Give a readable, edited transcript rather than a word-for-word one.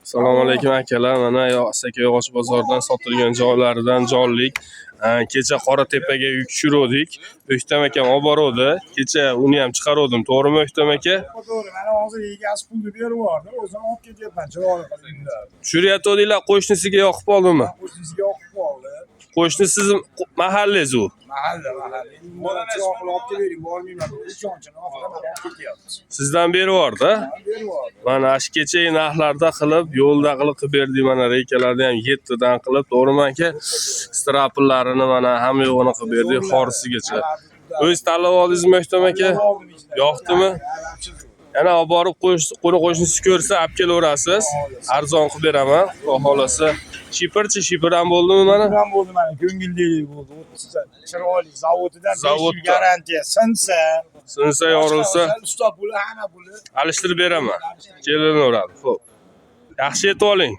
Assalomu alaykum akalar. Mana Asaka Yog'och bozoridan sotilgan joylaridan jonlik. Kecha Qoratepaga yuk tushirdik. O'ktam akam olib boruvdi. Kecha uni ham chiqaruvdim. To'g'rimi O'ktam aka? To'g'ri. Mana hozir egasi pulni berib yubordi. O'zim olib ketyapman. Chiroyli qilinglar. Tushiryaptidinglar, qo'shnisiga yoqib oldimi? Qo'shnisiga yoqib qoldi. Qo'shni siz mahallangiz u. Mahalla. Mana chiroqni olib kelavering, bormayman. Ishonchini olib ketyapmiz. Sizdan berib yubordi. Berib yubordi. Mana shu kecha narxlarda qilib, yo'lda qilib berdik. Mana reykalarni ham 7 dan qilib, to'g'rimi aka? Strapullarini mana hamma yo'g'ini qilib berdik, xorisigacha. O'z tanlab oldingizmi O'ktam aka? Yoqdimi? Yana olib borib qo'shnisi ko'rsa, olib kelaverasiz. Arzon qilib beraman. Xudo xolasa. Shipir ham bo'ldimi mana? Ham bo'ldi mana, ko'ngildagidek bo'ldi. Chiroyli zavodidan 5 yil garantiya. Sinsa yorilsa, usta puli, hamma puli alishtirib beraman. Kelaveradi. Xo'p. Yaxshi yetib oling.